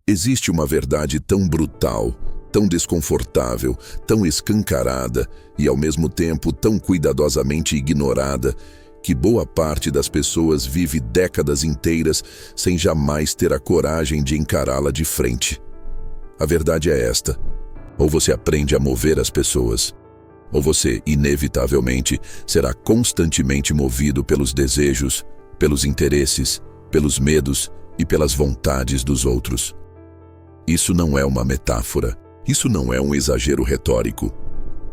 Existe uma verdade tão brutal, tão desconfortável, tão escancarada e, ao mesmo tempo, tão cuidadosamente ignorada, que boa parte das pessoas vive décadas inteiras sem jamais ter a coragem de encará-la de frente. A verdade é esta: ou você aprende a mover as pessoas, ou você, inevitavelmente, será constantemente movido pelos desejos, pelos interesses, pelos medos e pelas vontades dos outros. Isso não é uma metáfora, isso não é um exagero retórico.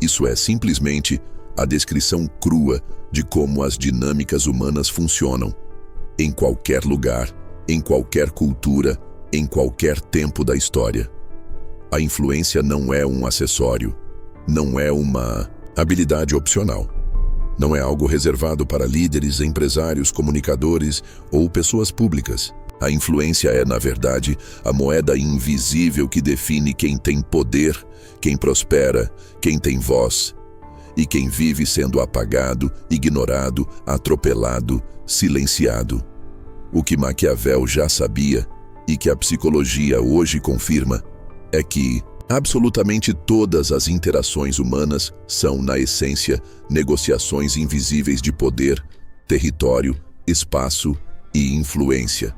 Isso é simplesmente a descrição crua de como as dinâmicas humanas funcionam. Em qualquer lugar, em qualquer cultura, em qualquer tempo da história. A influência não é um acessório, não é uma habilidade opcional. Não é algo reservado para líderes, empresários, comunicadores ou pessoas públicas. A influência é, na verdade, a moeda invisível que define quem tem poder, quem prospera, quem tem voz e quem vive sendo apagado, ignorado, atropelado, silenciado. O que Maquiavel já sabia e que a psicologia hoje confirma é que absolutamente todas as interações humanas são, na essência, negociações invisíveis de poder, território, espaço e influência.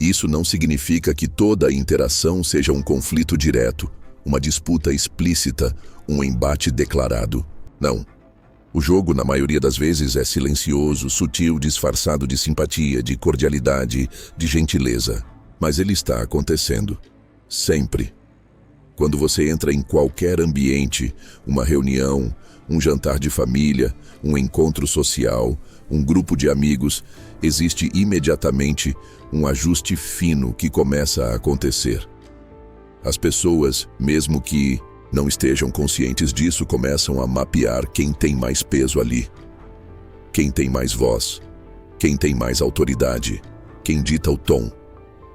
Isso não significa que toda interação seja um conflito direto, uma disputa explícita, um embate declarado. Não. O jogo, na maioria das vezes, é silencioso, sutil, disfarçado de simpatia, de cordialidade, de gentileza. Mas ele está acontecendo. Sempre. Quando você entra em qualquer ambiente, uma reunião, um jantar de família, um encontro social, um grupo de amigos, existe imediatamente um ajuste fino que começa a acontecer. As pessoas, mesmo que não estejam conscientes disso, começam a mapear quem tem mais peso ali, quem tem mais voz, quem tem mais autoridade, quem dita o tom,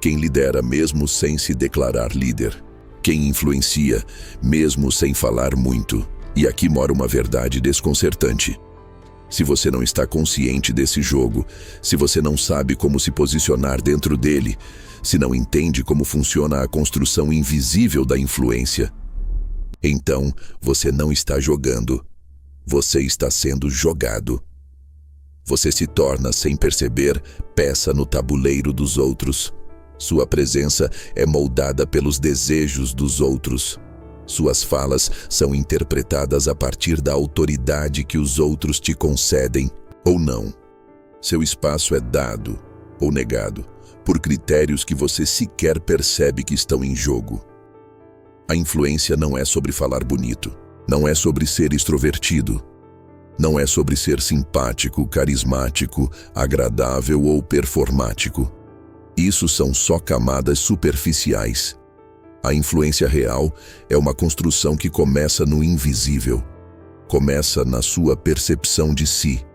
quem lidera mesmo sem se declarar líder, quem influencia mesmo sem falar muito. E aqui mora uma verdade desconcertante. Se você não está consciente desse jogo, se você não sabe como se posicionar dentro dele, se não entende como funciona a construção invisível da influência, então você não está jogando, você está sendo jogado. Você se torna, sem perceber, peça no tabuleiro dos outros. Sua presença é moldada pelos desejos dos outros. Suas falas são interpretadas a partir da autoridade que os outros te concedem ou não. Seu espaço é dado ou negado por critérios que você sequer percebe que estão em jogo. A influência não é sobre falar bonito, não é sobre ser extrovertido, não é sobre ser simpático, carismático, agradável ou performático. Isso são só camadas superficiais. A influência real é uma construção que começa no invisível. Começa na sua percepção de si,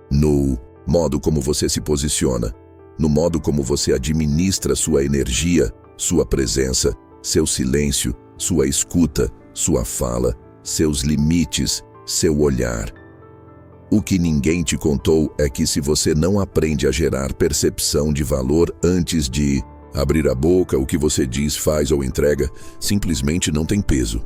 no modo como você se posiciona, no modo como você administra sua energia, sua presença, seu silêncio, sua escuta, sua fala, seus limites, seu olhar. O que ninguém te contou é que se você não aprende a gerar percepção de valor antes de abrir a boca, o que você diz, faz ou entrega simplesmente não tem peso.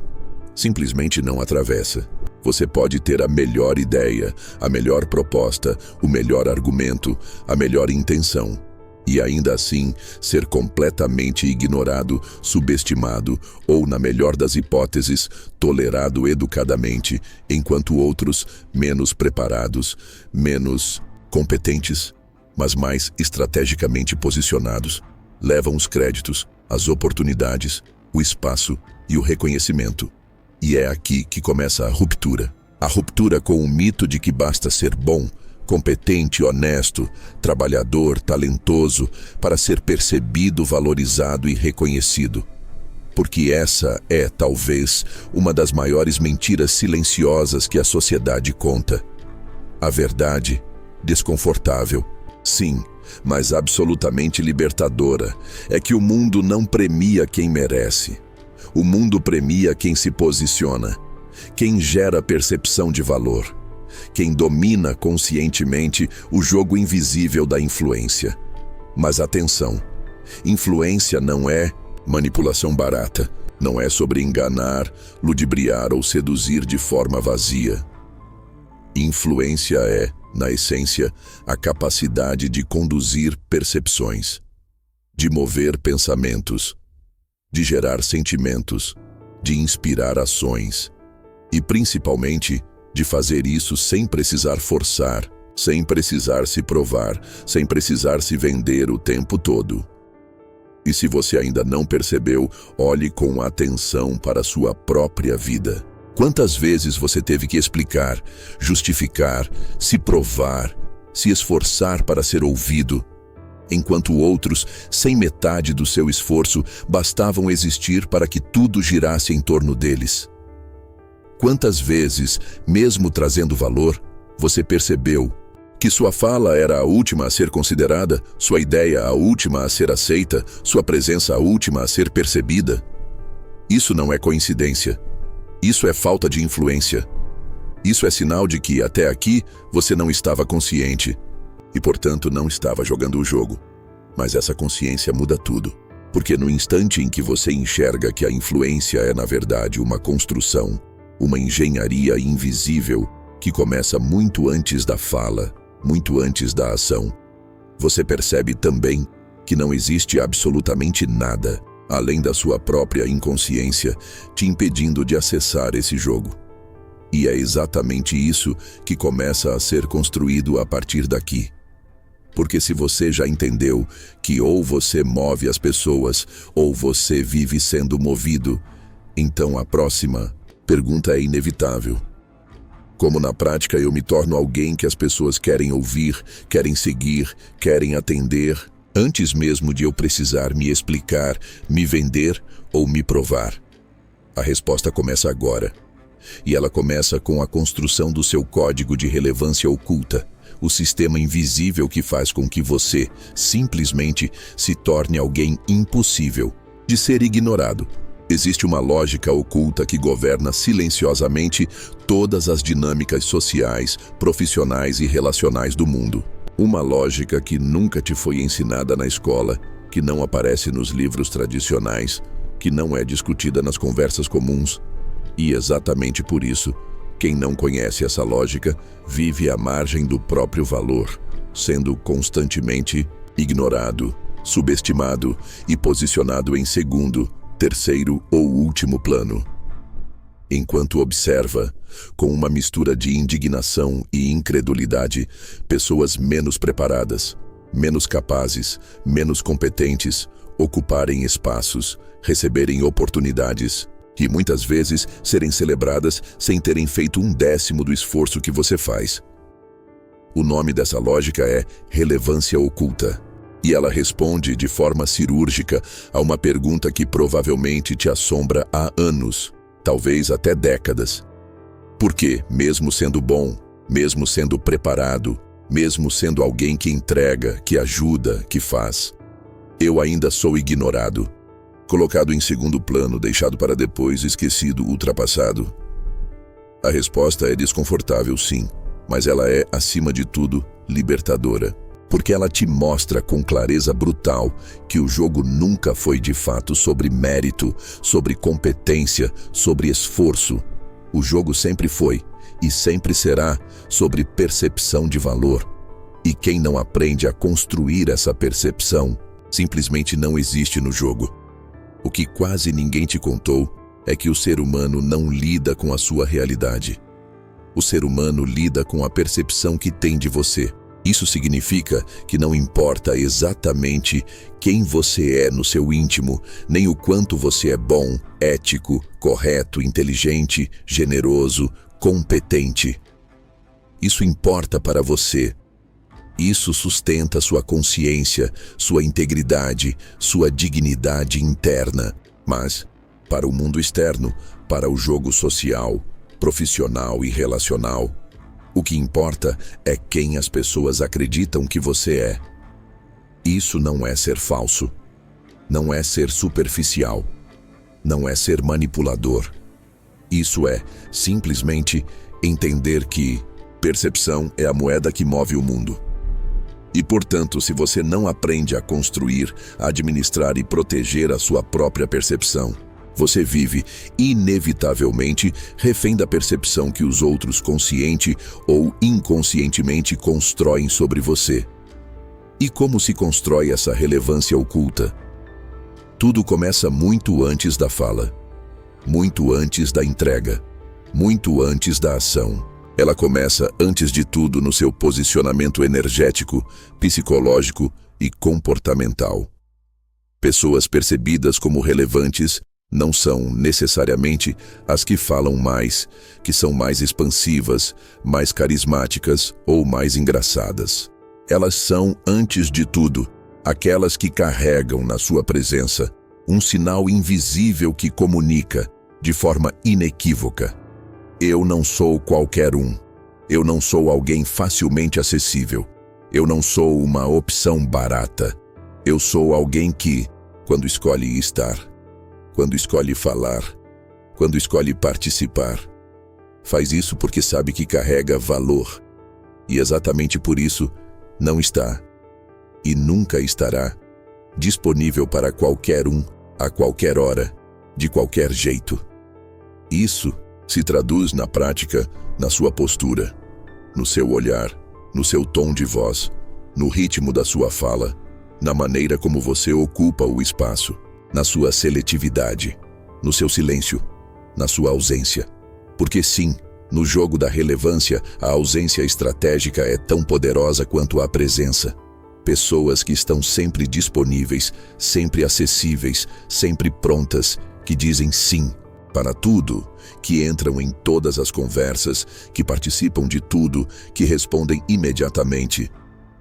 Simplesmente não atravessa. Você pode ter a melhor ideia, a melhor proposta, o melhor argumento, a melhor intenção. E ainda assim, ser completamente ignorado, subestimado ou, na melhor das hipóteses, tolerado educadamente, enquanto outros, menos preparados, menos competentes, mas mais estrategicamente posicionados, levam os créditos, as oportunidades, o espaço e o reconhecimento. E é aqui que começa a ruptura. A ruptura com o mito de que basta ser bom, competente, honesto, trabalhador, talentoso, para ser percebido, valorizado e reconhecido. Porque essa é, talvez, uma das maiores mentiras silenciosas que a sociedade conta. A verdade, desconfortável, sim, mas absolutamente libertadora, é que o mundo não premia quem merece. O mundo premia quem se posiciona, quem gera percepção de valor, quem domina conscientemente o jogo invisível da influência. Mas atenção, influência não é Manipulação barata não é sobre enganar, ludibriar ou seduzir de forma vazia. Influência é, na essência, a capacidade de conduzir percepções, de mover pensamentos, de gerar sentimentos, de inspirar ações e, principalmente, de fazer isso sem precisar forçar, sem precisar se provar, sem precisar se vender o tempo todo. E se você ainda não percebeu, olhe com atenção para a sua própria vida. Quantas vezes você teve que explicar, justificar, se provar, se esforçar para ser ouvido, enquanto outros, sem metade do seu esforço, bastavam existir para que tudo girasse em torno deles? Quantas vezes, mesmo trazendo valor, você percebeu que sua fala era a última a ser considerada, sua ideia a última a ser aceita, sua presença a última a ser percebida? Isso não é coincidência. Isso é falta de influência. Isso é sinal de que, até aqui, você não estava consciente e, portanto, não estava jogando o jogo. Mas essa consciência muda tudo, porque no instante em que você enxerga que a influência é, na verdade, uma construção, uma engenharia invisível que começa muito antes da fala, muito antes da ação, você percebe também que não existe absolutamente nada, além da sua própria inconsciência, te impedindo de acessar esse jogo. E é exatamente isso que começa a ser construído a partir daqui. Porque se você já entendeu que ou você move as pessoas, ou você vive sendo movido, então a próxima pergunta é inevitável. Como na prática eu me torno alguém que as pessoas querem ouvir, querem seguir, querem atender, antes mesmo de eu precisar me explicar, me vender ou me provar? A resposta começa agora. E ela começa com a construção do seu código de relevância oculta, o sistema invisível que faz com que você, simplesmente, se torne alguém impossível de ser ignorado. Existe uma lógica oculta que governa silenciosamente todas as dinâmicas sociais, profissionais e relacionais do mundo. Uma lógica que nunca te foi ensinada na escola, que não aparece nos livros tradicionais, que não é discutida nas conversas comuns. E exatamente por isso, quem não conhece essa lógica vive à margem do próprio valor, sendo constantemente ignorado, subestimado e posicionado em segundo, terceiro ou último plano. Enquanto observa, com uma mistura de indignação e incredulidade, pessoas menos preparadas, menos capazes, menos competentes, ocuparem espaços, receberem oportunidades e muitas vezes serem celebradas sem terem feito 1/10 do esforço que você faz. O nome dessa lógica é relevância oculta. E ela responde de forma cirúrgica a uma pergunta que provavelmente te assombra há anos, talvez até décadas. Por que, mesmo sendo bom, mesmo sendo preparado, mesmo sendo alguém que entrega, que ajuda, que faz, eu ainda sou ignorado, colocado em segundo plano, deixado para depois, esquecido, ultrapassado? A resposta é desconfortável, sim, mas ela é, acima de tudo, libertadora. Porque ela te mostra com clareza brutal que o jogo nunca foi de fato sobre mérito, sobre competência, sobre esforço. O jogo sempre foi, e sempre será, sobre percepção de valor. E quem não aprende a construir essa percepção, simplesmente não existe no jogo. O que quase ninguém te contou é que o ser humano não lida com a sua realidade. O ser humano lida com a percepção que tem de você. Isso significa que não importa exatamente quem você é no seu íntimo, nem o quanto você é bom, ético, correto, inteligente, generoso, competente. Isso importa para você. Isso sustenta sua consciência, sua integridade, sua dignidade interna. Mas, para o mundo externo, para o jogo social, profissional e relacional, o que importa é quem as pessoas acreditam que você é. Isso não é ser falso. Não é ser superficial. Não é ser manipulador. Isso é, simplesmente, entender que percepção é a moeda que move o mundo. E, portanto, se você não aprende a construir, a administrar e proteger a sua própria percepção, você vive, inevitavelmente, refém da percepção que os outros consciente ou inconscientemente constroem sobre você. E como se constrói essa relevância oculta? Tudo começa muito antes da fala, muito antes da entrega, muito antes da ação. Ela começa, antes de tudo, no seu posicionamento energético, psicológico e comportamental. Pessoas percebidas como relevantes não são, necessariamente, as que falam mais, que são mais expansivas, mais carismáticas ou mais engraçadas. Elas são, antes de tudo, aquelas que carregam na sua presença um sinal invisível que comunica, de forma inequívoca: eu não sou qualquer um. Eu não sou alguém facilmente acessível. Eu não sou uma opção barata. Eu sou alguém que, quando escolhe estar, quando escolhe falar, quando escolhe participar, faz isso porque sabe que carrega valor. E exatamente por isso, não está, e nunca estará, disponível para qualquer um, a qualquer hora, de qualquer jeito. Isso se traduz na prática, na sua postura, no seu olhar, no seu tom de voz, no ritmo da sua fala, na maneira como você ocupa o espaço, na sua seletividade, no seu silêncio, na sua ausência. Porque sim, no jogo da relevância, a ausência estratégica é tão poderosa quanto a presença. Pessoas que estão sempre disponíveis, sempre acessíveis, sempre prontas, que dizem sim para tudo, que entram em todas as conversas, que participam de tudo, que respondem imediatamente.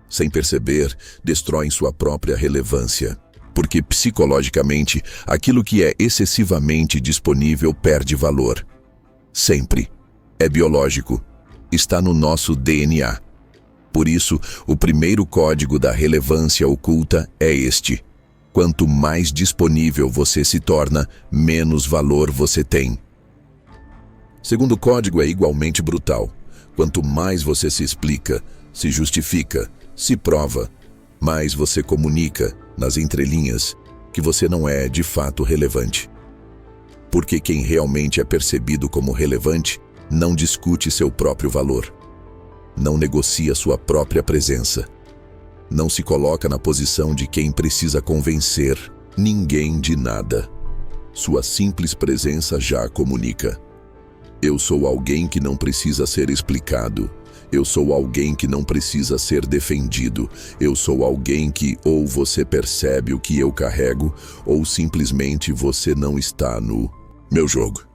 Sem perceber, destroem sua própria relevância. Porque psicologicamente, aquilo que é excessivamente disponível perde valor. Sempre. É biológico. Está no nosso DNA. Por isso, o primeiro código da relevância oculta é este: quanto mais disponível você se torna, menos valor você tem. Segundo código é igualmente brutal. Quanto mais você se explica, se justifica, se prova, mais você comunica, nas entrelinhas, que você não é de fato relevante. Porque quem realmente é percebido como relevante não discute seu próprio valor, não negocia sua própria presença, não se coloca na posição de quem precisa convencer ninguém de nada. Sua simples presença já comunica. Eu sou alguém que não precisa ser explicado. Eu sou alguém que não precisa ser defendido. Eu sou alguém que ou você percebe o que eu carrego, ou simplesmente você não está no meu jogo.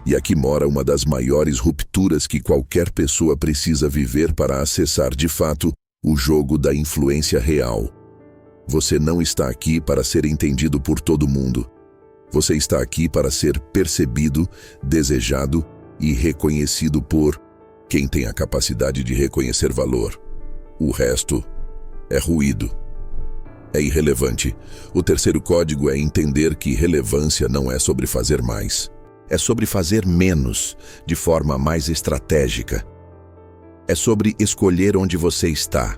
E aqui mora uma das maiores rupturas que qualquer pessoa precisa viver para acessar de fato o jogo da influência real. Você não está aqui para ser entendido por todo mundo. Você está aqui para ser percebido, desejado e reconhecido por quem tem a capacidade de reconhecer valor. O resto é ruído. É irrelevante. O terceiro código é entender que relevância não é sobre fazer mais. É sobre fazer menos, de forma mais estratégica. É sobre escolher onde você está,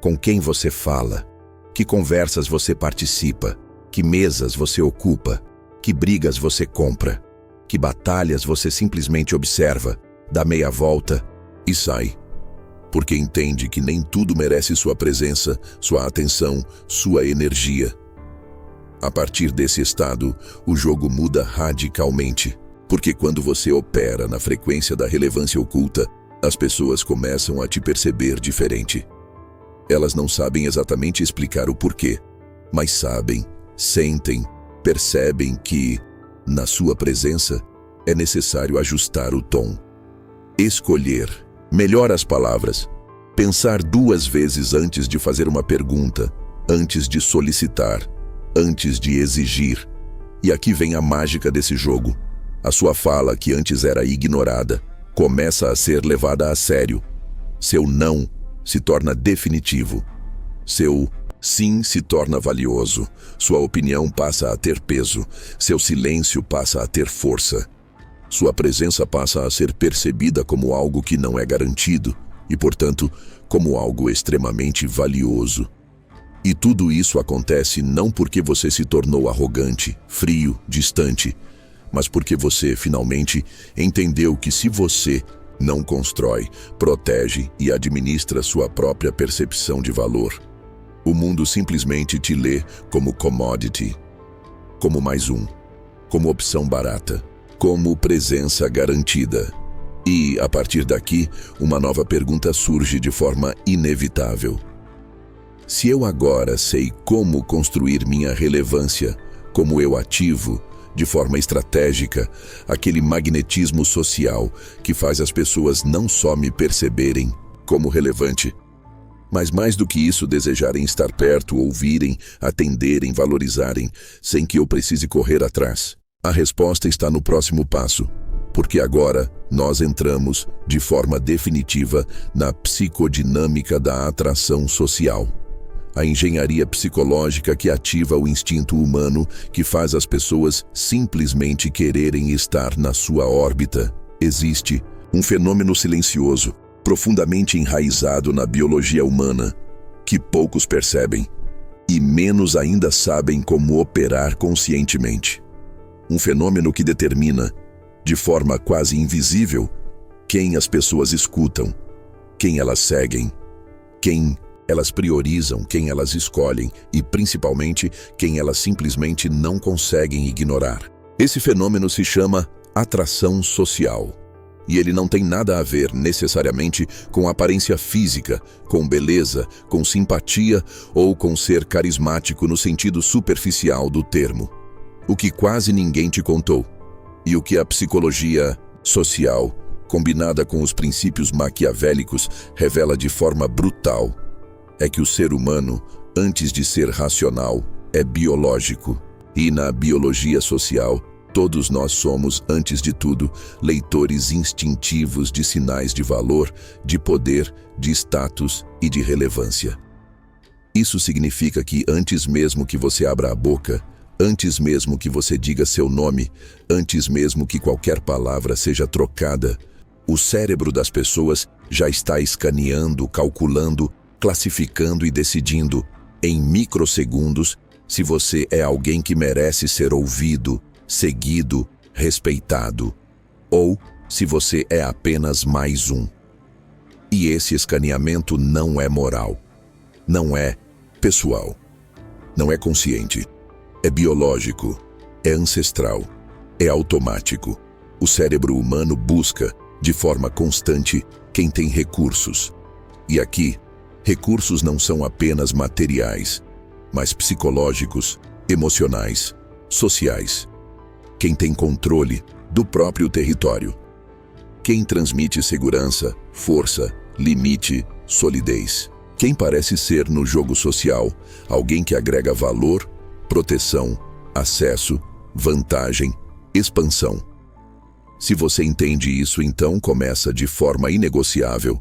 com quem você fala, que conversas você participa, que mesas você ocupa, que brigas você compra, que batalhas você simplesmente observa, dá meia volta e sai. Porque entende que nem tudo merece sua presença, sua atenção, sua energia. A partir desse estado, o jogo muda radicalmente. Porque quando você opera na frequência da relevância oculta, as pessoas começam a te perceber diferente. Elas não sabem exatamente explicar o porquê, mas sabem, sentem, percebem que, na sua presença, é necessário ajustar o tom. Escolher, melhor as palavras, pensar 2 vezes antes de fazer uma pergunta, antes de solicitar, antes de exigir. E aqui vem a mágica desse jogo. A sua fala, que antes era ignorada, começa a ser levada a sério. Seu não se torna definitivo. Seu sim se torna valioso. Sua opinião passa a ter peso. Seu silêncio passa a ter força. Sua presença passa a ser percebida como algo que não é garantido e, portanto, como algo extremamente valioso. E tudo isso acontece não porque você se tornou arrogante, frio, distante, mas porque você finalmente entendeu que se você não constrói, protege e administra sua própria percepção de valor, o mundo simplesmente te lê como commodity, como mais um, como opção barata, como presença garantida. E, a partir daqui, uma nova pergunta surge de forma inevitável. Se eu agora sei como construir minha relevância, como eu ativo, de forma estratégica, aquele magnetismo social que faz as pessoas não só me perceberem como relevante, mas mais do que isso desejarem estar perto, ouvirem, atenderem, valorizarem, sem que eu precise correr atrás. A resposta está no próximo passo, porque agora nós entramos, de forma definitiva, na psicodinâmica da atração social. A engenharia psicológica que ativa o instinto humano que faz as pessoas simplesmente quererem estar na sua órbita. Existe um fenômeno silencioso, profundamente enraizado na biologia humana, que poucos percebem e menos ainda sabem como operar conscientemente. Um fenômeno que determina, de forma quase invisível, quem as pessoas escutam, quem elas seguem, quem elas priorizam, quem elas escolhem e, principalmente, quem elas simplesmente não conseguem ignorar. Esse fenômeno se chama atração social. E ele não tem nada a ver, necessariamente, com aparência física, com beleza, com simpatia ou com ser carismático no sentido superficial do termo. O que quase ninguém te contou, e o que a psicologia social, combinada com os princípios maquiavélicos, revela de forma brutal, é que o ser humano, antes de ser racional, é biológico. E na biologia social, todos nós somos, antes de tudo, leitores instintivos de sinais de valor, de poder, de status e de relevância. Isso significa que antes mesmo que você abra a boca, antes mesmo que você diga seu nome, antes mesmo que qualquer palavra seja trocada, o cérebro das pessoas já está escaneando, calculando, classificando e decidindo, em microsegundos, se você é alguém que merece ser ouvido, seguido, respeitado, ou se você é apenas mais um. E esse escaneamento não é moral, não é pessoal, não é consciente, é biológico, é ancestral, é automático. O cérebro humano busca, de forma constante, quem tem recursos. E aqui, recursos não são apenas materiais, mas psicológicos, emocionais, sociais. Quem tem controle do próprio território. Quem transmite segurança, força, limite, solidez. Quem parece ser no jogo social alguém que agrega valor, proteção, acesso, vantagem, expansão. Se você entende isso, então começa de forma inegociável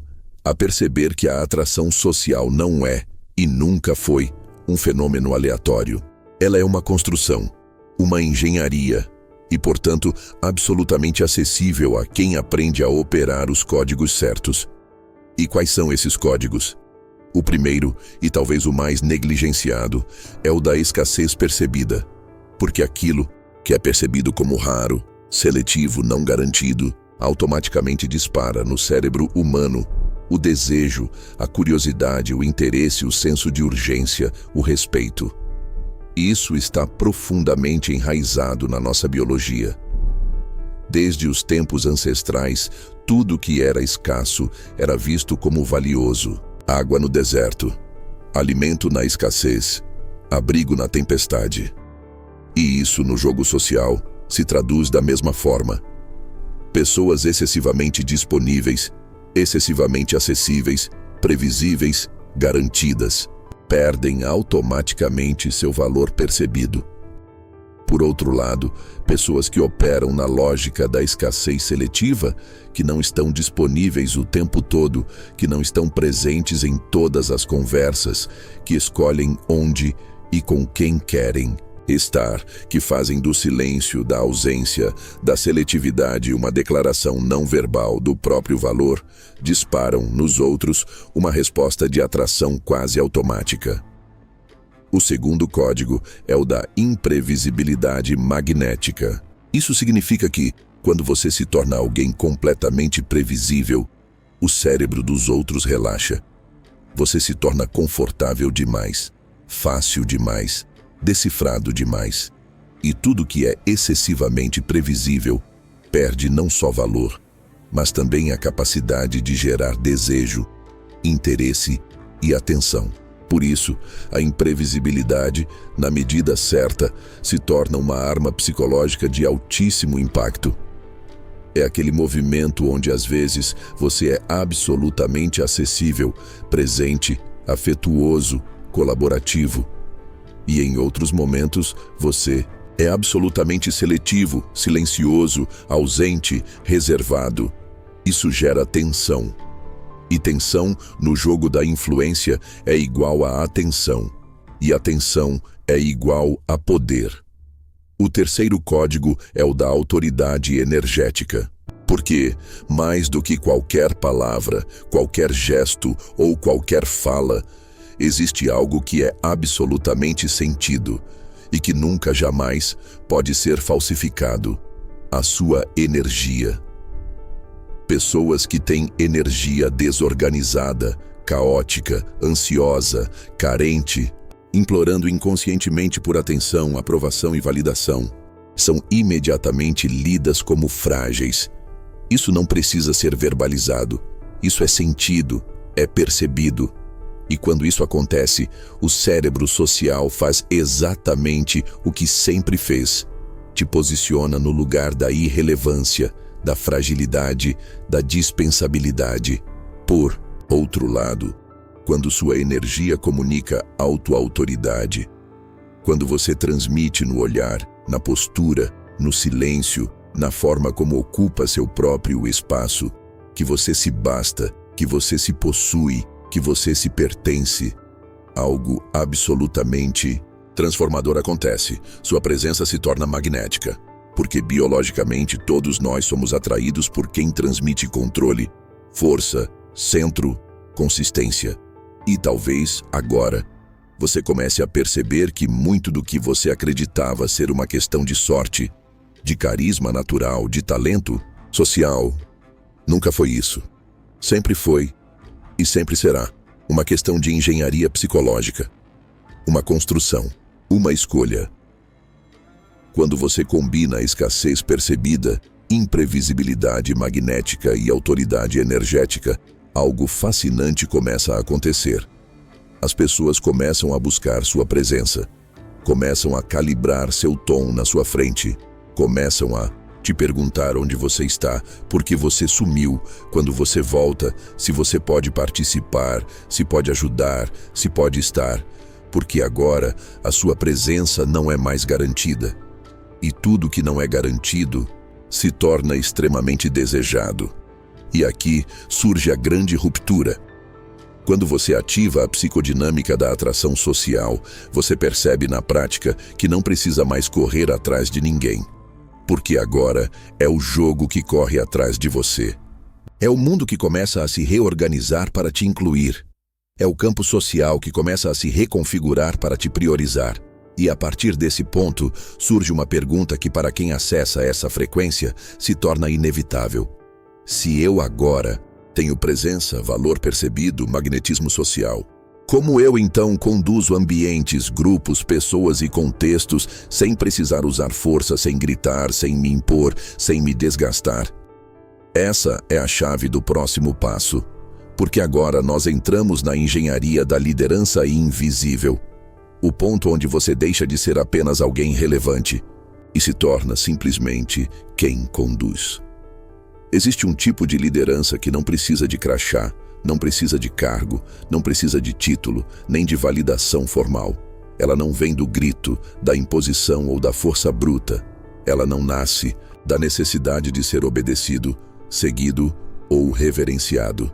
a perceber que a atração social não é, e nunca foi, um fenômeno aleatório. Ela é uma construção, uma engenharia, e, portanto, absolutamente acessível a quem aprende a operar os códigos certos. E quais são esses códigos? O primeiro, e talvez o mais negligenciado, é o da escassez percebida, porque aquilo que é percebido como raro, seletivo, não garantido, automaticamente dispara no cérebro humano o desejo, a curiosidade, o interesse, o senso de urgência, o respeito. Isso está profundamente enraizado na nossa biologia. Desde os tempos ancestrais, tudo que era escasso era visto como valioso. Água no deserto, alimento na escassez, abrigo na tempestade. E isso no jogo social se traduz da mesma forma. Pessoas excessivamente disponíveis, excessivamente acessíveis, previsíveis, garantidas, perdem automaticamente seu valor percebido. Por outro lado, pessoas que operam na lógica da escassez seletiva, que não estão disponíveis o tempo todo, que não estão presentes em todas as conversas, que escolhem onde e com quem querem, Estar, que fazem do silêncio, da ausência, da seletividade uma declaração não verbal do próprio valor, disparam nos outros uma resposta de atração quase automática. O segundo código é o da imprevisibilidade magnética. Isso significa que, quando você se torna alguém completamente previsível, o cérebro dos outros relaxa. Você se torna confortável demais, fácil demais, decifrado demais. E tudo que é excessivamente previsível perde não só valor, mas também a capacidade de gerar desejo, interesse e atenção. Por isso, a imprevisibilidade, na medida certa, se torna uma arma psicológica de altíssimo impacto. É aquele movimento onde às vezes você é absolutamente acessível, presente, afetuoso, colaborativo. E em outros momentos você é absolutamente seletivo, silencioso, ausente, reservado. Isso gera tensão. E tensão no jogo da influência é igual a atenção. E atenção é igual a poder. O terceiro código é o da autoridade energética. Porque, mais do que qualquer palavra, qualquer gesto ou qualquer fala, existe algo que é absolutamente sentido e que nunca jamais pode ser falsificado: a sua energia. Pessoas que têm energia desorganizada, caótica, ansiosa, carente, implorando inconscientemente por atenção, aprovação e validação, são imediatamente lidas como frágeis. Isso não precisa ser verbalizado. Isso é sentido, é percebido. E quando isso acontece, o cérebro social faz exatamente o que sempre fez. Te posiciona no lugar da irrelevância, da fragilidade, da dispensabilidade. Por outro lado, quando sua energia comunica autoautoridade, quando você transmite no olhar, na postura, no silêncio, na forma como ocupa seu próprio espaço, que você se basta, que você se possui, que você se pertence, algo absolutamente transformador acontece. Sua presença se torna magnética. Porque biologicamente todos nós somos atraídos por quem transmite controle, força, centro, consistência. E talvez, agora, você comece a perceber que muito do que você acreditava ser uma questão de sorte, de carisma natural, de talento social, nunca foi isso. Sempre foi e sempre será uma questão de engenharia psicológica, uma construção, uma escolha. Quando você combina a escassez percebida, imprevisibilidade magnética e autoridade energética, algo fascinante começa a acontecer. As pessoas começam a buscar sua presença, começam a calibrar seu tom na sua frente, começam a te perguntar onde você está, por que você sumiu, quando você volta, se você pode participar, se pode ajudar, se pode estar, porque agora a sua presença não é mais garantida. E tudo que não é garantido se torna extremamente desejado. E aqui surge a grande ruptura. Quando você ativa a psicodinâmica da atração social, você percebe na prática que não precisa mais correr atrás de ninguém. Porque agora é o jogo que corre atrás de você. É o mundo que começa a se reorganizar para te incluir. É o campo social que começa a se reconfigurar para te priorizar. E a partir desse ponto, surge uma pergunta que para quem acessa essa frequência se torna inevitável. Se eu agora tenho presença, valor percebido, magnetismo social, como eu então conduzo ambientes, grupos, pessoas e contextos sem precisar usar força, sem gritar, sem me impor, sem me desgastar? Essa é a chave do próximo passo, porque agora nós entramos na engenharia da liderança invisível. O ponto onde você deixa de ser apenas alguém relevante e se torna simplesmente quem conduz. Existe um tipo de liderança que não precisa de crachá, não precisa de cargo, não precisa de título, nem de validação formal. Ela não vem do grito, da imposição ou da força bruta. Ela não nasce da necessidade de ser obedecido, seguido ou reverenciado.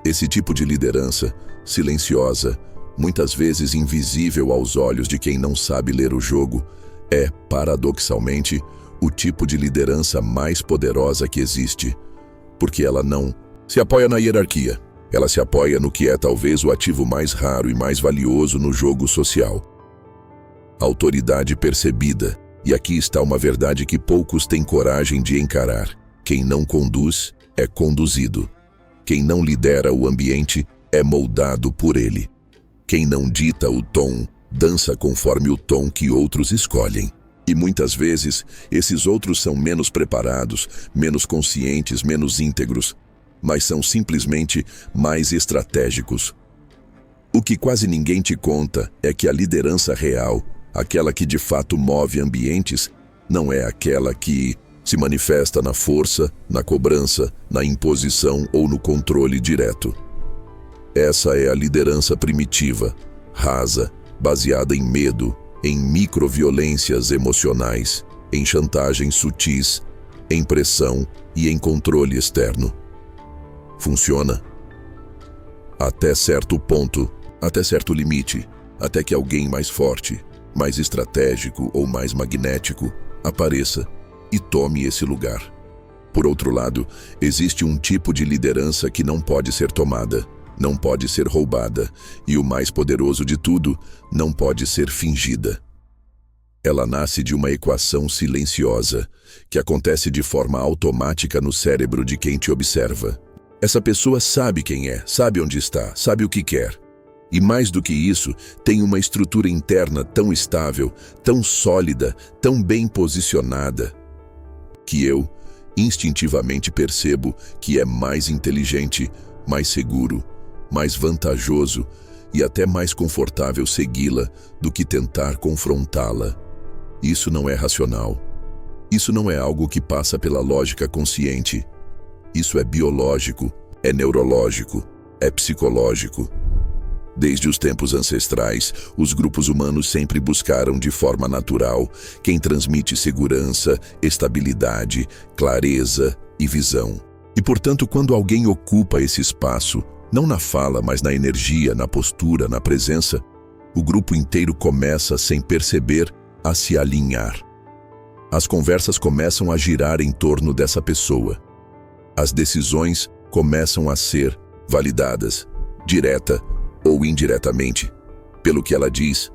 Esse tipo de liderança, silenciosa, muitas vezes invisível aos olhos de quem não sabe ler o jogo, é, paradoxalmente, o tipo de liderança mais poderosa que existe, porque ela não se apoia na hierarquia, ela se apoia no que é talvez o ativo mais raro e mais valioso no jogo social. Autoridade percebida, e aqui está uma verdade que poucos têm coragem de encarar: quem não conduz é conduzido. Quem não lidera o ambiente é moldado por ele. Quem não dita o tom, dança conforme o tom que outros escolhem. E muitas vezes, esses outros são menos preparados, menos conscientes, menos íntegros, mas são simplesmente mais estratégicos. O que quase ninguém te conta é que a liderança real, aquela que de fato move ambientes, não é aquela que se manifesta na força, na cobrança, na imposição ou no controle direto. Essa é a liderança primitiva, rasa, baseada em medo, em microviolências emocionais, em chantagens sutis, em pressão e em controle externo. Funciona? Até certo ponto, até certo limite, até que alguém mais forte, mais estratégico ou mais magnético apareça e tome esse lugar. Por outro lado, existe um tipo de liderança que não pode ser tomada, não pode ser roubada e, o mais poderoso de tudo, não pode ser fingida. Ela nasce de uma equação silenciosa, que acontece de forma automática no cérebro de quem te observa. Essa pessoa sabe quem é, sabe onde está, sabe o que quer. E mais do que isso, tem uma estrutura interna tão estável, tão sólida, tão bem posicionada, que eu instintivamente percebo que é mais inteligente, mais seguro, mais vantajoso e até mais confortável segui-la do que tentar confrontá-la. Isso não é racional. Isso não é algo que passa pela lógica consciente. Isso é biológico, é neurológico, é psicológico. Desde os tempos ancestrais, os grupos humanos sempre buscaram de forma natural quem transmite segurança, estabilidade, clareza e visão. E, portanto, quando alguém ocupa esse espaço, não na fala, mas na energia, na postura, na presença, o grupo inteiro começa, sem perceber, a se alinhar. As conversas começam a girar em torno dessa pessoa. As decisões começam a ser validadas, direta ou indiretamente, pelo que ela diz,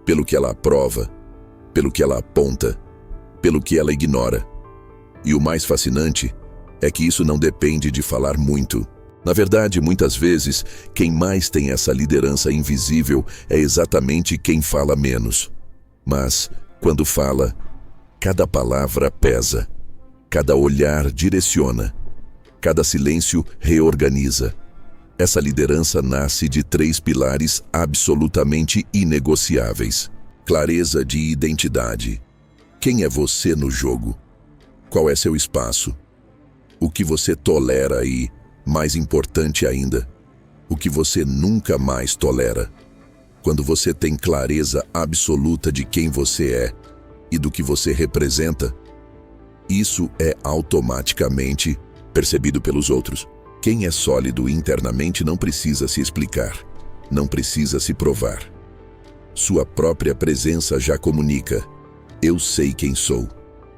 pelo que ela aprova, pelo que ela aponta, pelo que ela ignora. E o mais fascinante é que isso não depende de falar muito. Na verdade, muitas vezes, quem mais tem essa liderança invisível é exatamente quem fala menos. Mas, quando fala, cada palavra pesa, cada olhar direciona, cada silêncio reorganiza. Essa liderança nasce de 3 pilares absolutamente inegociáveis. Clareza de identidade. Quem é você no jogo? Qual é seu espaço? O que você tolera e, mais importante ainda, o que você nunca mais tolera? Quando você tem clareza absoluta de quem você é e do que você representa, isso é automaticamente percebido pelos outros. Quem é sólido internamente não precisa se explicar, não precisa se provar. Sua própria presença já comunica: eu sei quem sou.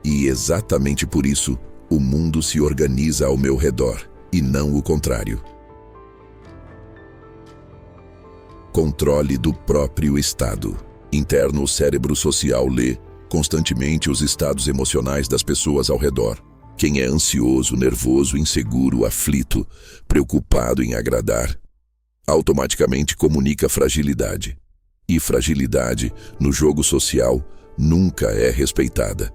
E exatamente por isso, o mundo se organiza ao meu redor, e não o contrário. Controle do próprio estado. Interno, o cérebro social lê constantemente os estados emocionais das pessoas ao redor. Quem é ansioso, nervoso, inseguro, aflito, preocupado em agradar, automaticamente comunica fragilidade. E fragilidade, no jogo social, nunca é respeitada.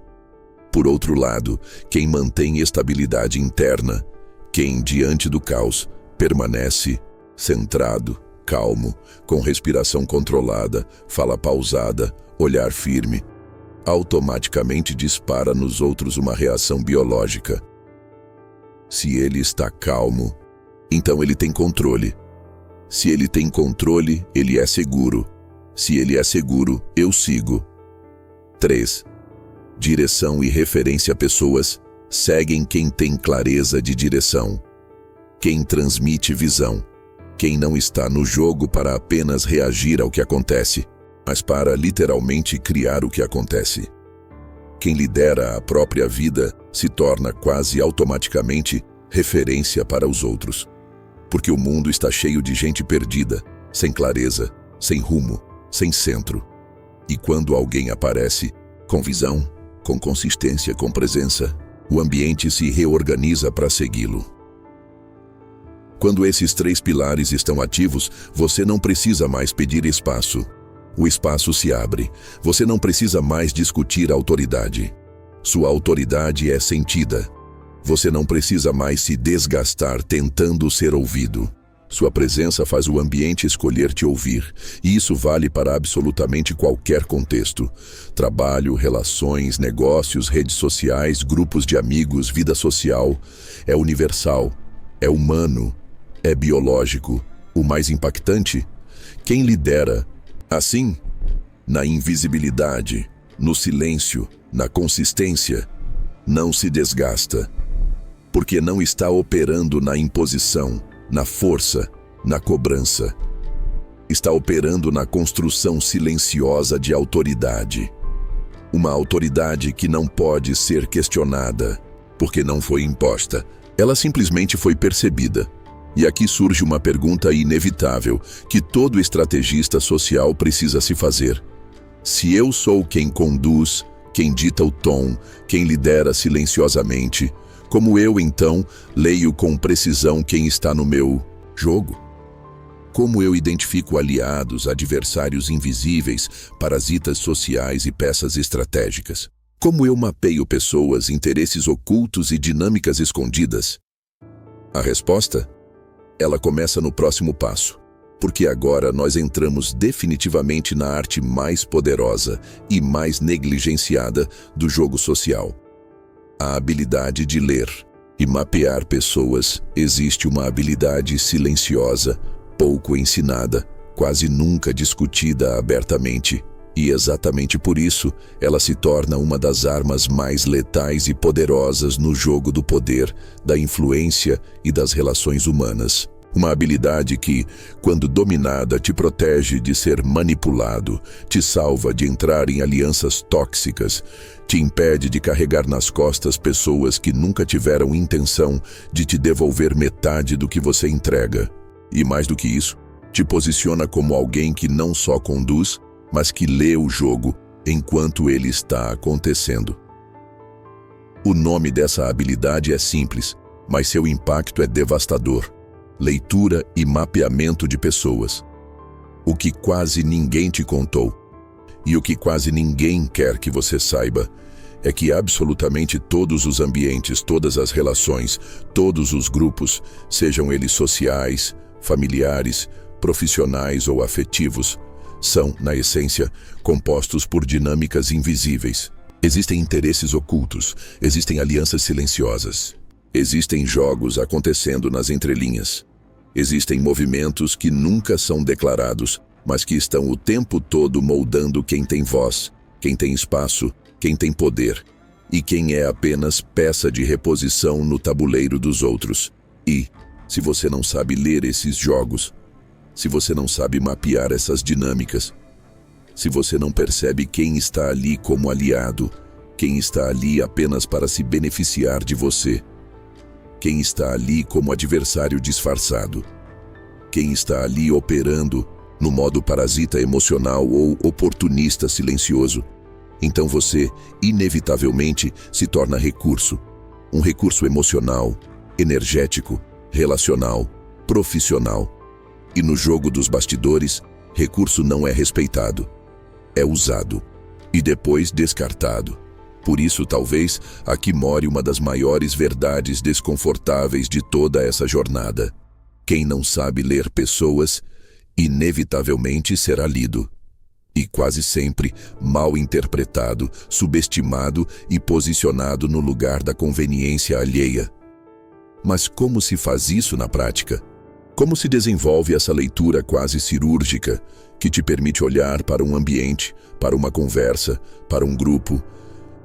Por outro lado, quem mantém estabilidade interna, quem, diante do caos, permanece centrado, calmo, com respiração controlada, fala pausada, olhar firme, automaticamente dispara nos outros uma reação biológica. Se ele está calmo, então ele tem controle. Se ele tem controle, ele é seguro. Se ele é seguro, eu sigo. 3. Direção e referência. Pessoas seguem quem tem clareza de direção, quem transmite visão, Quem não está no jogo para apenas reagir ao que acontece, mas para literalmente criar o que acontece. Quem lidera a própria vida se torna quase automaticamente referência para os outros. Porque o mundo está cheio de gente perdida, sem clareza, sem rumo, sem centro. E quando alguém aparece, com visão, com consistência, com presença, o ambiente se reorganiza para segui-lo. Quando esses 3 pilares estão ativos, você não precisa mais pedir espaço. O espaço se abre. Você não precisa mais discutir autoridade. Sua autoridade é sentida. Você não precisa mais se desgastar tentando ser ouvido. Sua presença faz o ambiente escolher te ouvir, e isso vale para absolutamente qualquer contexto. Trabalho, relações, negócios, redes sociais, grupos de amigos, vida social. É universal, é humano, é biológico. O mais impactante, quem lidera assim, na invisibilidade, no silêncio, na consistência, não se desgasta, porque não está operando na imposição, na força, na cobrança. Está operando na construção silenciosa de autoridade. Uma autoridade que não pode ser questionada, porque não foi imposta, ela simplesmente foi percebida. E aqui surge uma pergunta inevitável que todo estrategista social precisa se fazer. Se eu sou quem conduz, quem dita o tom, quem lidera silenciosamente, como eu, então, leio com precisão quem está no meu jogo? Como eu identifico aliados, adversários invisíveis, parasitas sociais e peças estratégicas? Como eu mapeio pessoas, interesses ocultos e dinâmicas escondidas? A resposta? Ela começa no próximo passo, porque agora nós entramos definitivamente na arte mais poderosa e mais negligenciada do jogo social. A habilidade de ler e mapear pessoas. Existe uma habilidade silenciosa, pouco ensinada, quase nunca discutida abertamente, e exatamente por isso ela se torna uma das armas mais letais e poderosas no jogo do poder, da influência e das relações humanas. Uma habilidade que, quando dominada, te protege de ser manipulado, te salva de entrar em alianças tóxicas, te impede de carregar nas costas pessoas que nunca tiveram intenção de te devolver metade do que você entrega. E mais do que isso, te posiciona como alguém que não só conduz, mas que lê o jogo enquanto ele está acontecendo. O nome dessa habilidade é simples, mas seu impacto é devastador. Leitura e mapeamento de pessoas. O que quase ninguém te contou, e o que quase ninguém quer que você saiba, é que absolutamente todos os ambientes, todas as relações, todos os grupos, sejam eles sociais, familiares, profissionais ou afetivos, são, na essência, compostos por dinâmicas invisíveis. Existem interesses ocultos, existem alianças silenciosas, existem jogos acontecendo nas entrelinhas. Existem movimentos que nunca são declarados, mas que estão o tempo todo moldando quem tem voz, quem tem espaço, quem tem poder, e quem é apenas peça de reposição no tabuleiro dos outros. E, se você não sabe ler esses jogos, se você não sabe mapear essas dinâmicas, se você não percebe quem está ali como aliado, quem está ali apenas para se beneficiar de você, quem está ali como adversário disfarçado, quem está ali operando no modo parasita emocional ou oportunista silencioso, então você, inevitavelmente, se torna recurso. Um recurso emocional, energético, relacional, profissional. E no jogo dos bastidores, recurso não é respeitado, é usado e depois descartado. Por isso, talvez, aqui more uma das maiores verdades desconfortáveis de toda essa jornada. Quem não sabe ler pessoas, inevitavelmente será lido. E quase sempre mal interpretado, subestimado e posicionado no lugar da conveniência alheia. Mas como se faz isso na prática? Como se desenvolve essa leitura quase cirúrgica, que te permite olhar para um ambiente, para uma conversa, para um grupo,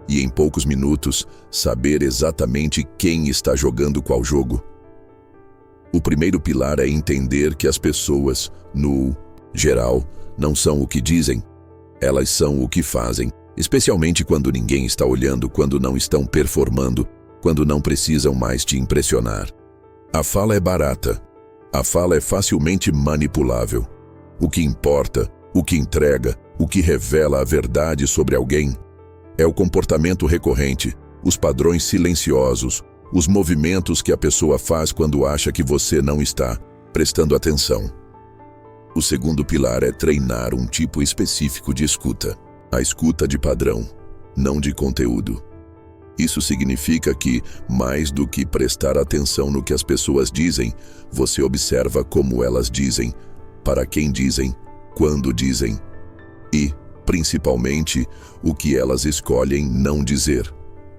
e em poucos minutos saber exatamente quem está jogando qual jogo? O primeiro pilar é entender que as pessoas, no geral, não são o que dizem, elas são o que fazem, especialmente quando ninguém está olhando, quando não estão performando, quando não precisam mais te impressionar. A fala é barata. A fala é facilmente manipulável. O que importa, o que entrega, o que revela a verdade sobre alguém é o comportamento recorrente, os padrões silenciosos, os movimentos que a pessoa faz quando acha que você não está prestando atenção. O segundo pilar é treinar um tipo específico de escuta. A escuta de padrão, não de conteúdo. Isso significa que, mais do que prestar atenção no que as pessoas dizem, você observa como elas dizem, para quem dizem, quando dizem e, principalmente, o que elas escolhem não dizer.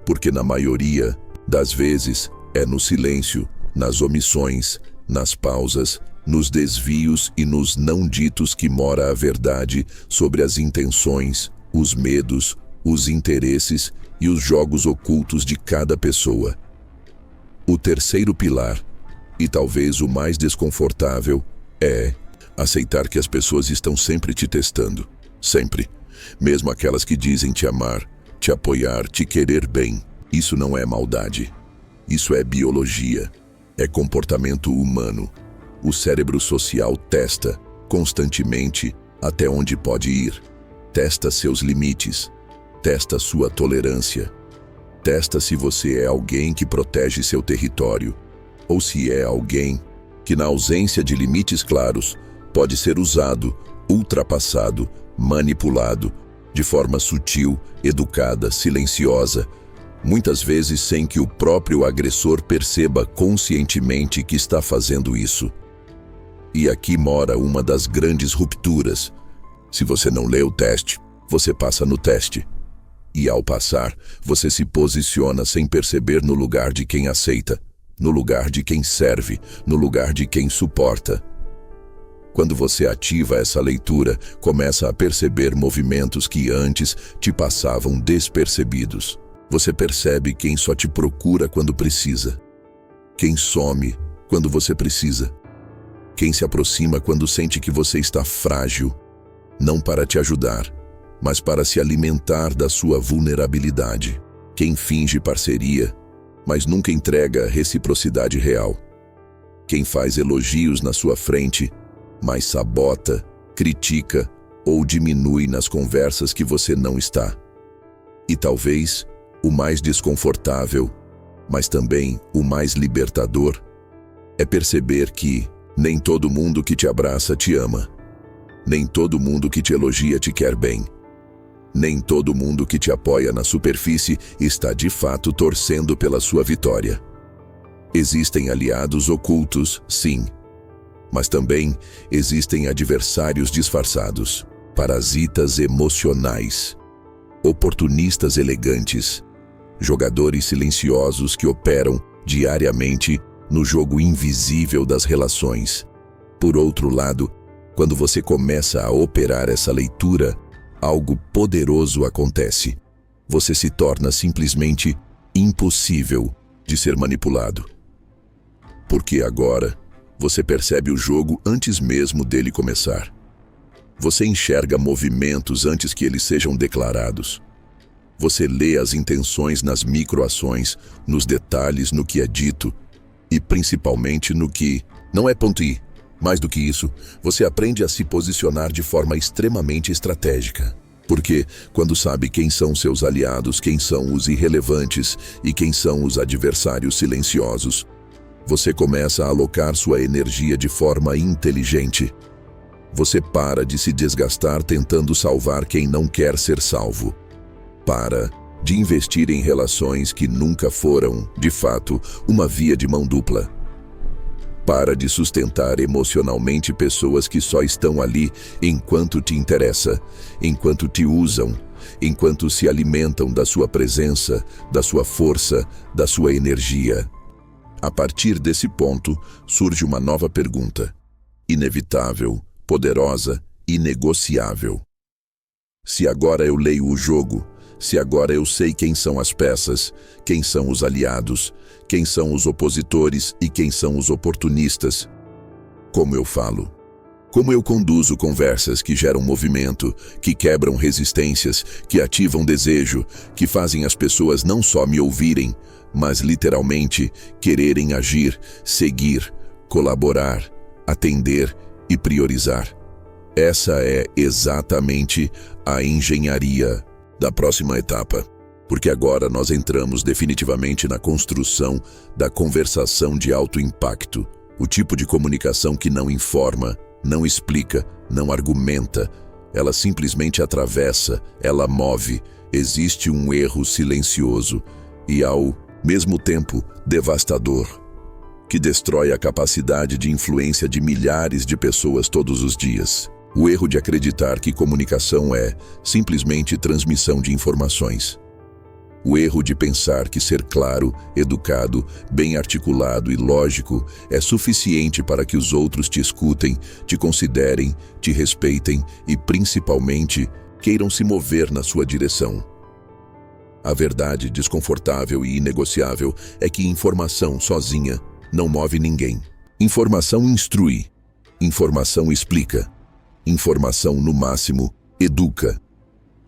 Porque na maioria das vezes é no silêncio, nas omissões, nas pausas, nos desvios e nos não ditos que mora a verdade sobre as intenções, os medos, os interesses e os jogos ocultos de cada pessoa. O terceiro pilar, e talvez o mais desconfortável, é aceitar que as pessoas estão sempre te testando. Sempre. Mesmo aquelas que dizem te amar, te apoiar, te querer bem. Isso não é maldade. Isso é biologia. É comportamento humano. O cérebro social testa, constantemente, até onde pode ir. Testa seus limites. Testa sua tolerância. Testa se você é alguém que protege seu território, ou se é alguém que, na ausência de limites claros, pode ser usado, ultrapassado, manipulado, de forma sutil, educada, silenciosa, muitas vezes sem que o próprio agressor perceba conscientemente que está fazendo isso. E aqui mora uma das grandes rupturas. Se você não lê o teste, você passa no teste. E ao passar, você se posiciona sem perceber no lugar de quem aceita, no lugar de quem serve, no lugar de quem suporta. Quando você ativa essa leitura, começa a perceber movimentos que antes te passavam despercebidos. Você percebe quem só te procura quando precisa, quem some quando você precisa, quem se aproxima quando sente que você está frágil, não para te ajudar, mas para se alimentar da sua vulnerabilidade. Quem finge parceria, mas nunca entrega reciprocidade real. Quem faz elogios na sua frente, mas sabota, critica ou diminui nas conversas que você não está. E talvez o mais desconfortável, mas também o mais libertador, é perceber que nem todo mundo que te abraça te ama. Nem todo mundo que te elogia te quer bem. Nem todo mundo que te apoia na superfície está de fato torcendo pela sua vitória. Existem aliados ocultos, sim. Mas também existem adversários disfarçados, parasitas emocionais, oportunistas elegantes, jogadores silenciosos que operam diariamente no jogo invisível das relações. Por outro lado, quando você começa a operar essa leitura, algo poderoso acontece. Você se torna simplesmente impossível de ser manipulado. Porque agora, você percebe o jogo antes mesmo dele começar. Você enxerga movimentos antes que eles sejam declarados. Você lê as intenções nas microações, nos detalhes, no que é dito e principalmente no que não é ponto i. Mais do que isso, você aprende a se posicionar de forma extremamente estratégica. Porque, quando sabe quem são seus aliados, quem são os irrelevantes e quem são os adversários silenciosos, você começa a alocar sua energia de forma inteligente. Você para de se desgastar tentando salvar quem não quer ser salvo. Para de investir em relações que nunca foram, de fato, uma via de mão dupla. Para de sustentar emocionalmente pessoas que só estão ali enquanto te interessa, enquanto te usam, enquanto se alimentam da sua presença, da sua força, da sua energia. A partir desse ponto, surge uma nova pergunta. Inevitável, poderosa, inegociável. Se agora eu leio o jogo, se agora eu sei quem são as peças, quem são os aliados, quem são os opositores e quem são os oportunistas? Como eu falo? Como eu conduzo conversas que geram movimento, que quebram resistências, que ativam desejo, que fazem as pessoas não só me ouvirem, mas literalmente quererem agir, seguir, colaborar, atender e priorizar. Essa é exatamente a engenharia da próxima etapa, porque agora nós entramos definitivamente na construção da conversação de alto impacto, o tipo de comunicação que não informa, não explica, não argumenta, ela simplesmente atravessa, ela move. Existe um erro silencioso e, ao mesmo tempo, devastador, que destrói a capacidade de influência de milhares de pessoas todos os dias. O erro de acreditar que comunicação é simplesmente transmissão de informações. O erro de pensar que ser claro, educado, bem articulado e lógico é suficiente para que os outros te escutem, te considerem, te respeitem e, principalmente, queiram se mover na sua direção. A verdade desconfortável e inegociável é que informação sozinha não move ninguém. Informação instrui, informação explica, informação, no máximo, educa.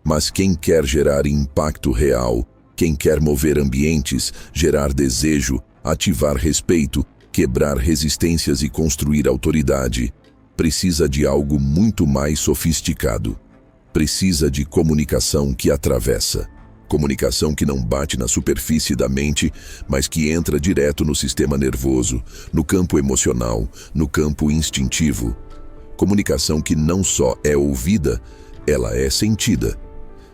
Mas quem quer gerar impacto real, quem quer mover ambientes, gerar desejo, ativar respeito, quebrar resistências e construir autoridade, precisa de algo muito mais sofisticado. Precisa de comunicação que atravessa. Comunicação que não bate na superfície da mente, mas que entra direto no sistema nervoso, no campo emocional, no campo instintivo. Comunicação que não só é ouvida, ela é sentida.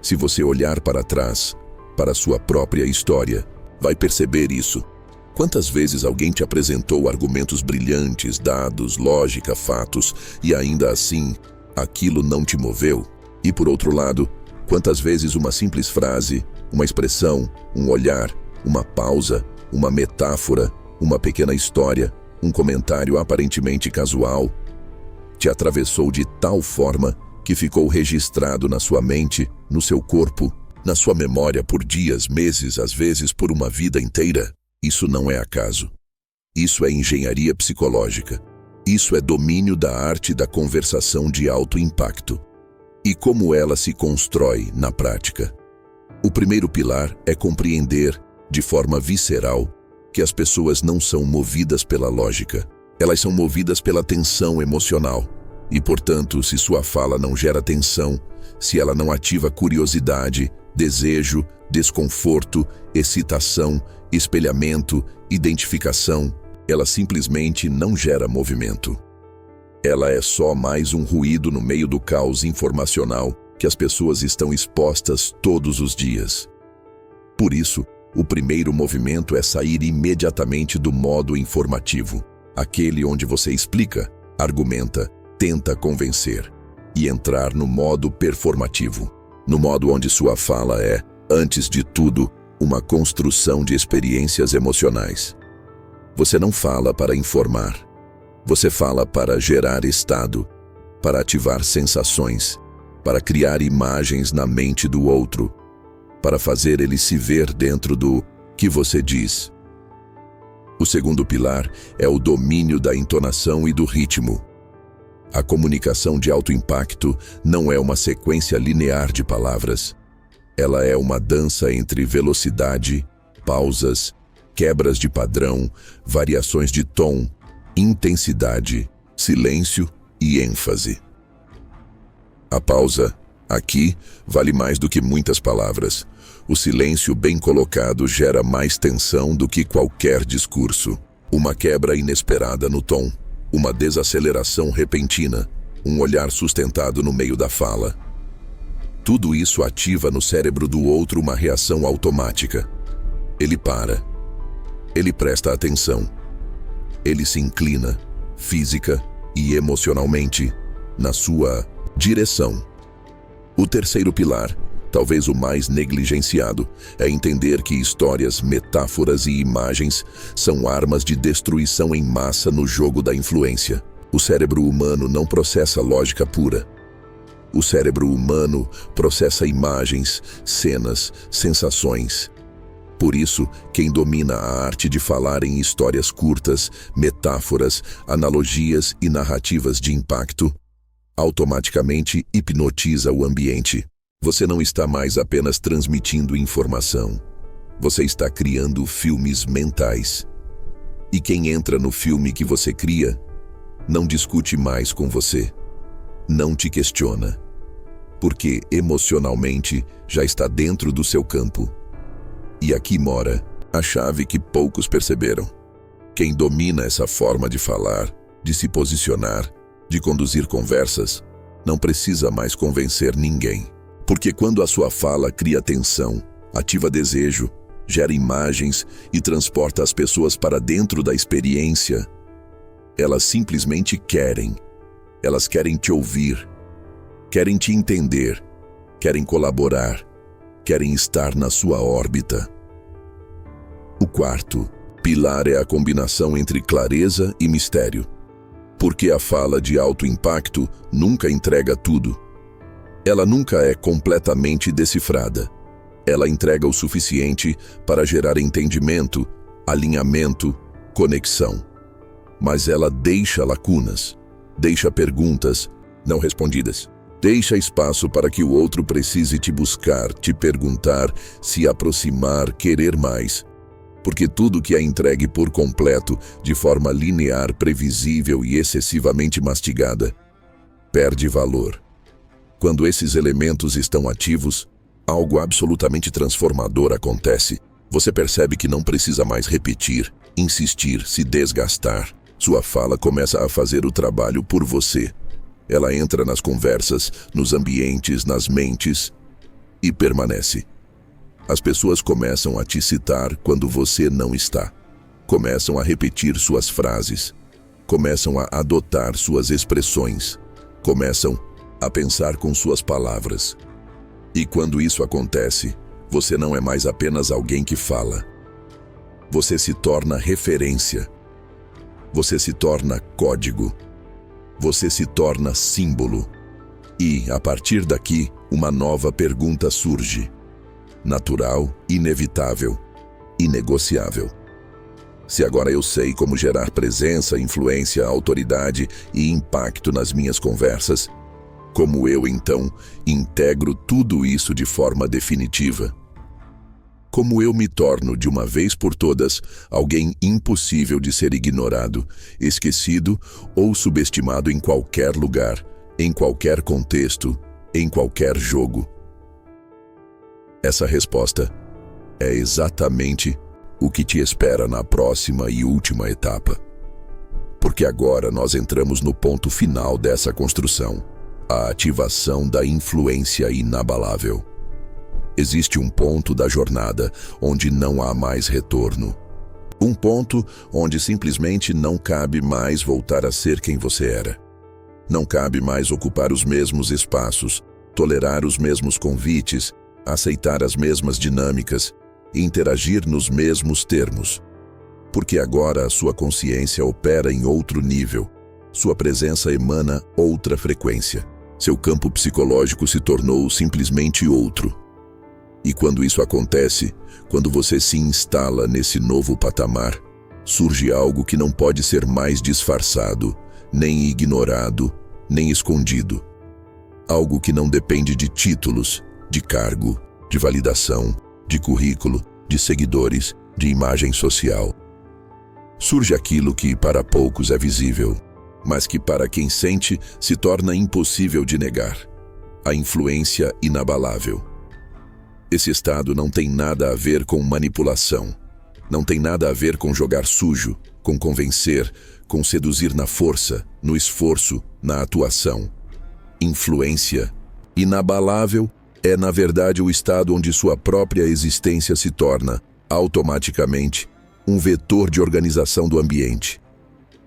Se você olhar para trás, para sua própria história, vai perceber isso. Quantas vezes alguém te apresentou argumentos brilhantes, dados, lógica, fatos, e ainda assim, aquilo não te moveu? E por outro lado, quantas vezes uma simples frase, uma expressão, um olhar, uma pausa, uma metáfora, uma pequena história, um comentário aparentemente casual, te atravessou de tal forma que ficou registrado na sua mente, no seu corpo, na sua memória por dias, meses, às vezes por uma vida inteira? Isso não é acaso. Isso é engenharia psicológica. Isso é domínio da arte da conversação de alto impacto. E como ela se constrói na prática? O primeiro pilar é compreender, de forma visceral, que as pessoas não são movidas pela lógica. Elas são movidas pela tensão emocional. E, portanto, se sua fala não gera tensão, se ela não ativa curiosidade, desejo, desconforto, excitação, espelhamento, identificação, ela simplesmente não gera movimento. Ela é só mais um ruído no meio do caos informacional que as pessoas estão expostas todos os dias. Por isso, o primeiro movimento é sair imediatamente do modo informativo, aquele onde você explica, argumenta, tenta convencer, e entrar no modo performativo, no modo onde sua fala é, antes de tudo, uma construção de experiências emocionais. Você não fala para informar. Você fala para gerar estado, para ativar sensações, para criar imagens na mente do outro, para fazer ele se ver dentro do que você diz. O segundo pilar é o domínio da entonação e do ritmo. A comunicação de alto impacto não é uma sequência linear de palavras. Ela é uma dança entre velocidade, pausas, quebras de padrão, variações de tom, intensidade, silêncio e ênfase. A pausa, aqui, vale mais do que muitas palavras. O silêncio bem colocado gera mais tensão do que qualquer discurso. Uma quebra inesperada no tom, uma desaceleração repentina, um olhar sustentado no meio da fala. Tudo isso ativa no cérebro do outro uma reação automática. Ele para. Ele presta atenção. Ele se inclina, física e emocionalmente, na sua direção. O terceiro pilar, talvez o mais negligenciado, é entender que histórias, metáforas e imagens são armas de destruição em massa no jogo da influência. O cérebro humano não processa lógica pura. O cérebro humano processa imagens, cenas, sensações. Por isso, quem domina a arte de falar em histórias curtas, metáforas, analogias e narrativas de impacto, automaticamente hipnotiza o ambiente. Você não está mais apenas transmitindo informação. Você está criando filmes mentais. E quem entra no filme que você cria, não discute mais com você. Não te questiona. Porque emocionalmente já está dentro do seu campo. E aqui mora a chave que poucos perceberam. Quem domina essa forma de falar, de se posicionar, de conduzir conversas, não precisa mais convencer ninguém. Porque quando a sua fala cria tensão, ativa desejo, gera imagens e transporta as pessoas para dentro da experiência, elas simplesmente querem. Elas querem te ouvir, querem te entender, querem colaborar, querem estar na sua órbita. O quarto pilar é a combinação entre clareza e mistério. Porque a fala de alto impacto nunca entrega tudo. Ela nunca é completamente decifrada. Ela entrega o suficiente para gerar entendimento, alinhamento, conexão. Mas ela deixa lacunas, deixa perguntas não respondidas. Deixa espaço para que o outro precise te buscar, te perguntar, se aproximar, querer mais. Porque tudo que é entregue por completo, de forma linear, previsível e excessivamente mastigada, perde valor. Quando esses elementos estão ativos, algo absolutamente transformador acontece. Você percebe que não precisa mais repetir, insistir, se desgastar. Sua fala começa a fazer o trabalho por você. Ela entra nas conversas, nos ambientes, nas mentes e permanece. As pessoas começam a te citar quando você não está. Começam a repetir suas frases. Começam a adotar suas expressões. Começam a pensar com suas palavras. E quando isso acontece, você não é mais apenas alguém que fala. Você se torna referência. Você se torna código. Você se torna símbolo. E, a partir daqui, uma nova pergunta surge. Natural, inevitável, inegociável. Se agora eu sei como gerar presença, influência, autoridade e impacto nas minhas conversas, como eu, então, integro tudo isso de forma definitiva? Como eu me torno, de uma vez por todas, alguém impossível de ser ignorado, esquecido ou subestimado em qualquer lugar, em qualquer contexto, em qualquer jogo? Essa resposta é exatamente o que te espera na próxima e última etapa. Porque agora nós entramos no ponto final dessa construção, a ativação da influência inabalável. Existe um ponto da jornada onde não há mais retorno. Um ponto onde simplesmente não cabe mais voltar a ser quem você era. Não cabe mais ocupar os mesmos espaços, tolerar os mesmos convites, aceitar as mesmas dinâmicas e interagir nos mesmos termos. Porque agora a sua consciência opera em outro nível. Sua presença emana outra frequência. Seu campo psicológico se tornou simplesmente outro. E quando isso acontece, quando você se instala nesse novo patamar, surge algo que não pode ser mais disfarçado, nem ignorado, nem escondido. Algo que não depende de títulos, de cargo, de validação, de currículo, de seguidores, de imagem social. Surge aquilo que para poucos é visível, mas que para quem sente se torna impossível de negar: a influência inabalável. Esse estado não tem nada a ver com manipulação, não tem nada a ver com jogar sujo, com convencer, com seduzir na força, no esforço, na atuação. Influência inabalável é, na verdade, o estado onde sua própria existência se torna, automaticamente, um vetor de organização do ambiente.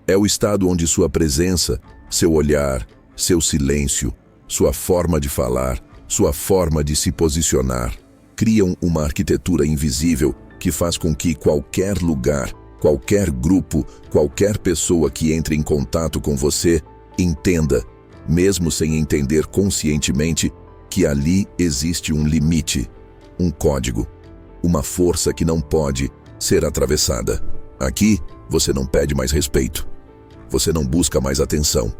É o estado onde sua presença, seu olhar, seu silêncio, sua forma de falar, sua forma de se posicionar, criam uma arquitetura invisível que faz com que qualquer lugar, qualquer grupo, qualquer pessoa que entre em contato com você entenda mesmo sem entender conscientemente que ali existe um limite, um código, uma força que não pode ser atravessada. Aqui, você não pede mais respeito. Você não busca mais atenção.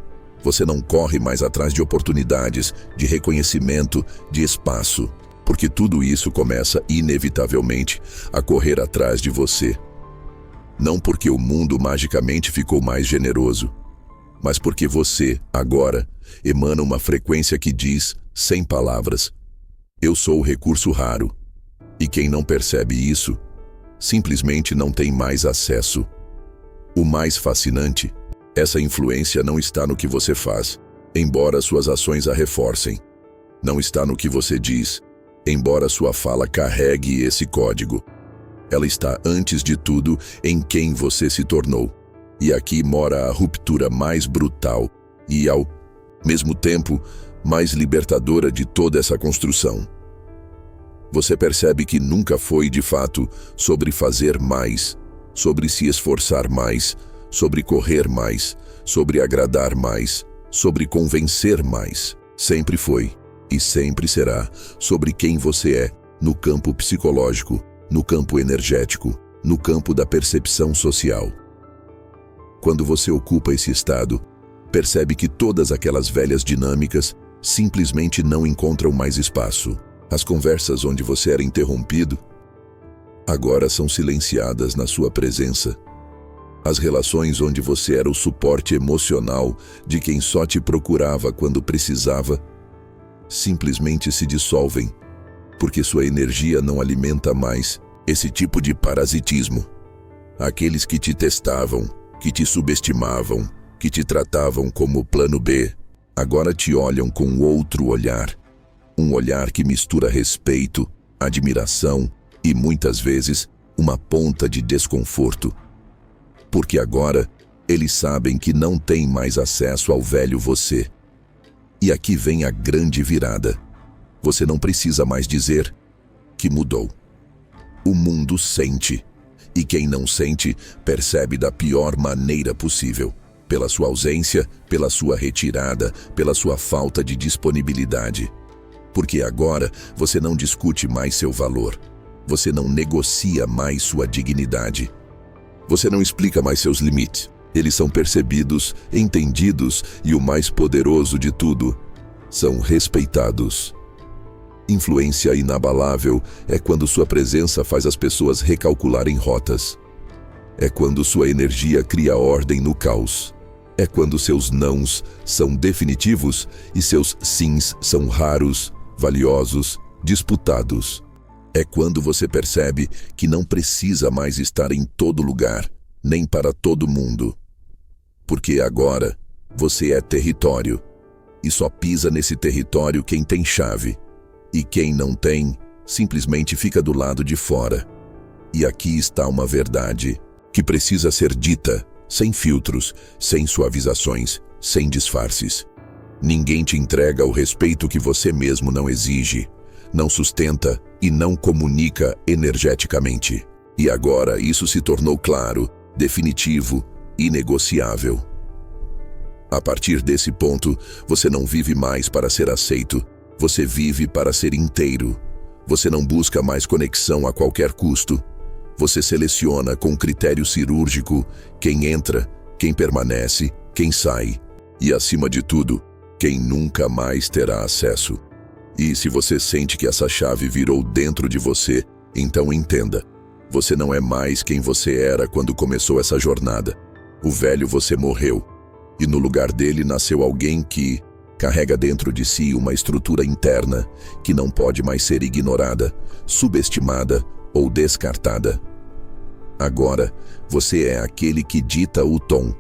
Você não corre mais atrás de oportunidades, de reconhecimento, de espaço, porque tudo isso começa inevitavelmente a correr atrás de você. Não porque o mundo magicamente ficou mais generoso, mas porque você, agora, emana uma frequência que diz, sem palavras, eu sou o recurso raro. E quem não percebe isso, simplesmente não tem mais acesso. O mais fascinante, essa influência não está no que você faz, embora suas ações a reforcem. Não está no que você diz, embora sua fala carregue esse código. Ela está, antes de tudo, em quem você se tornou. E aqui mora a ruptura mais brutal e, ao mesmo tempo, mais libertadora de toda essa construção. Você percebe que nunca foi, de fato, sobre fazer mais, sobre se esforçar mais, sobre correr mais, sobre agradar mais, sobre convencer mais. Sempre foi, e sempre será, sobre quem você é, no campo psicológico, no campo energético, no campo da percepção social. Quando você ocupa esse estado, percebe que todas aquelas velhas dinâmicas simplesmente não encontram mais espaço. As conversas onde você era interrompido, agora são silenciadas na sua presença. As relações onde você era o suporte emocional de quem só te procurava quando precisava, simplesmente se dissolvem, porque sua energia não alimenta mais esse tipo de parasitismo. Aqueles que te testavam, que te subestimavam, que te tratavam como plano B, agora te olham com outro olhar. Um olhar que mistura respeito, admiração e, muitas vezes, uma ponta de desconforto. Porque agora, eles sabem que não têm mais acesso ao velho você. E aqui vem a grande virada. Você não precisa mais dizer que mudou. O mundo sente. E quem não sente, percebe da pior maneira possível. Pela sua ausência, pela sua retirada, pela sua falta de disponibilidade. Porque agora você não discute mais seu valor. Você não negocia mais sua dignidade. Você não explica mais seus limites. Eles são percebidos, entendidos e, o mais poderoso de tudo, são respeitados. Influência inabalável é quando sua presença faz as pessoas recalcularem rotas. É quando sua energia cria ordem no caos. É quando seus nãos são definitivos e seus sims são raros, valiosos, disputados. É quando você percebe que não precisa mais estar em todo lugar, nem para todo mundo. Porque agora você é território, e só pisa nesse território quem tem chave. E quem não tem, simplesmente fica do lado de fora. E aqui está uma verdade que precisa ser dita, sem filtros, sem suavizações, sem disfarces. Ninguém te entrega o respeito que você mesmo não exige, não sustenta e não comunica energeticamente. E agora isso se tornou claro, definitivo, inegociável. A partir desse ponto, você não vive mais para ser aceito, você vive para ser inteiro. Você não busca mais conexão a qualquer custo. Você seleciona com critério cirúrgico quem entra, quem permanece, quem sai. E, acima de tudo, quem nunca mais terá acesso. E se você sente que essa chave virou dentro de você, então entenda. Você não é mais quem você era quando começou essa jornada. O velho você morreu. E no lugar dele nasceu alguém que carrega dentro de si uma estrutura interna que não pode mais ser ignorada, subestimada ou descartada. Agora, você é aquele que dita o tom,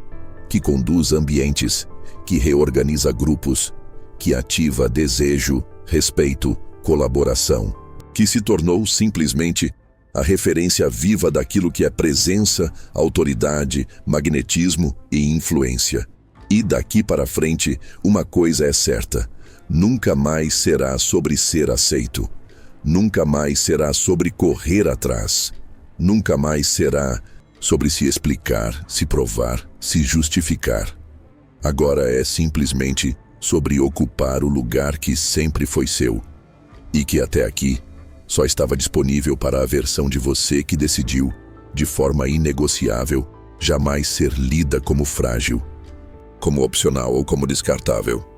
que conduz ambientes, que reorganiza grupos, que ativa desejo, respeito, colaboração, que se tornou simplesmente a referência viva daquilo que é presença, autoridade, magnetismo e influência. E daqui para frente, uma coisa é certa: nunca mais será sobre ser aceito. Nunca mais será sobre correr atrás. Nunca mais será sobre se explicar, se provar, se justificar. Agora é simplesmente sobre ocupar o lugar que sempre foi seu e que até aqui só estava disponível para a versão de você que decidiu, de forma inegociável, jamais ser lida como frágil, como opcional ou como descartável.